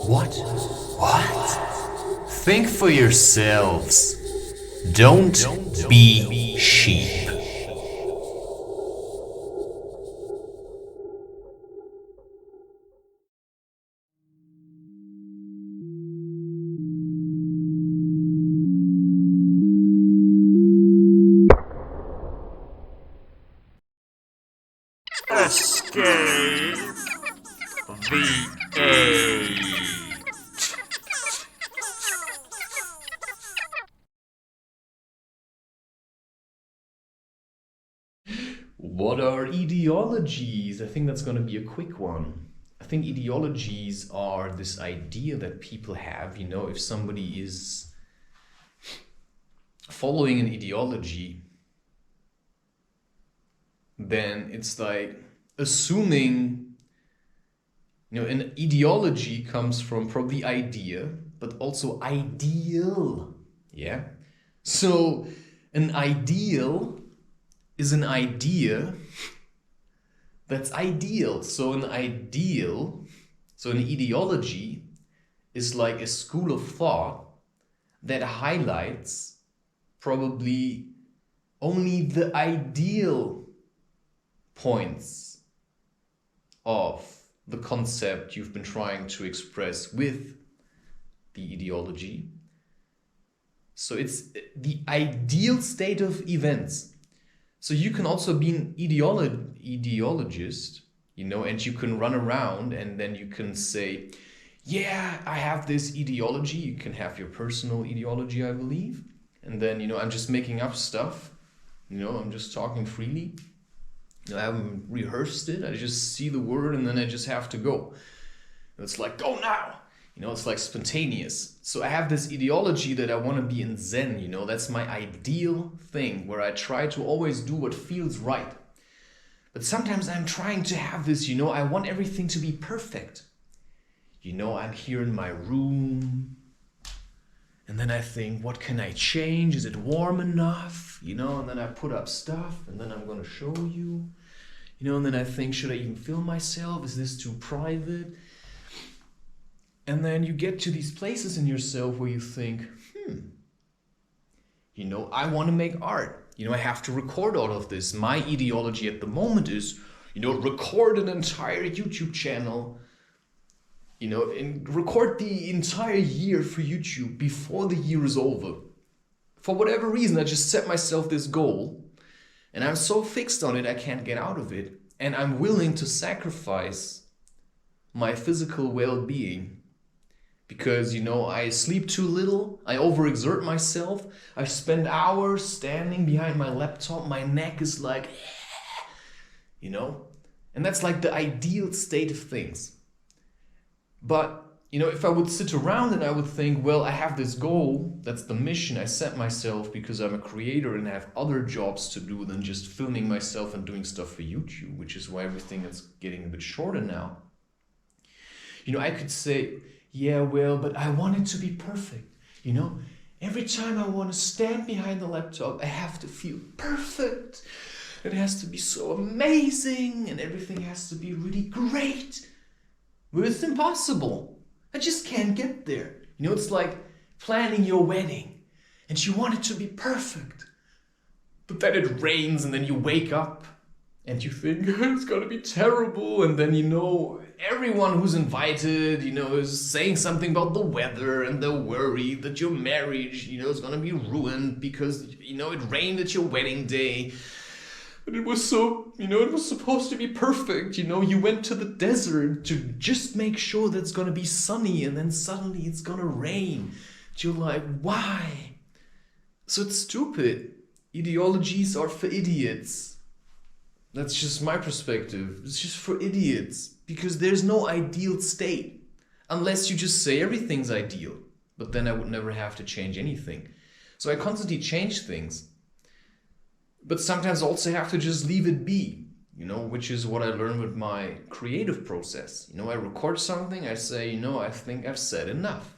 What? Think for yourselves. Don't be sheep. Escape the age. What are ideologies? I think that's going to be a quick one. I think ideologies are this idea that people have, if somebody is following an ideology, then it's like assuming, an ideology comes from probably idea, but also ideal. Yeah. So an ideal is an idea that's ideal. So an ideology is like a school of thought that highlights probably only the ideal points of the concept you've been trying to express with the ideology. So it's the ideal state of events. So you can also be an ideologist, and you can run around and then you can say, yeah, I have this ideology. You can have your personal ideology, I believe. And then, I'm just making up stuff. I'm just talking freely. I haven't rehearsed it. I just see the word and then I just have to go. It's like, go now. It's like spontaneous. So I have this ideology that I want to be in Zen, that's my ideal thing where I try to always do what feels right. But sometimes I'm trying to have this, I want everything to be perfect. I'm here in my room and then I think, what can I change? Is it warm enough? And then I put up stuff and then I'm going to show you, and then I think, should I even film myself? Is this too private? And then you get to these places in yourself where you think, I want to make art. I have to record all of this. My ideology at the moment is, record an entire YouTube channel, and record the entire year for YouTube before the year is over. For whatever reason, I just set myself this goal and I'm so fixed on it, I can't get out of it. And I'm willing to sacrifice my physical well-being because, I sleep too little, I overexert myself, I spend hours standing behind my laptop, my neck is like, and that's like the ideal state of things. But, if I would sit around and I would think, well, I have this goal, that's the mission I set myself because I'm a creator and I have other jobs to do than just filming myself and doing stuff for YouTube, which is why everything is getting a bit shorter now. I could say, yeah, well, but I want it to be perfect. Every time I want to stand behind the laptop, I have to feel perfect. It has to be so amazing and everything has to be really great. But it's impossible. I just can't get there. It's like planning your wedding and you want it to be perfect. But then it rains and then you wake up and you think it's gonna be terrible. And then, everyone who's invited, is saying something about the weather and they're worried that your marriage, is gonna be ruined because, it rained at your wedding day. But it was so, it was supposed to be perfect. You went to the desert to just make sure that it's going to be sunny and then suddenly it's going to rain. You're like, why? So it's stupid. Ideologies are for idiots. That's just my perspective. It's just for idiots because there's no ideal state unless you just say everything's ideal. But then I would never have to change anything. So I constantly change things. But sometimes I also have to just leave it be, which is what I learned with my creative process. I record something, I say, I think I've said enough.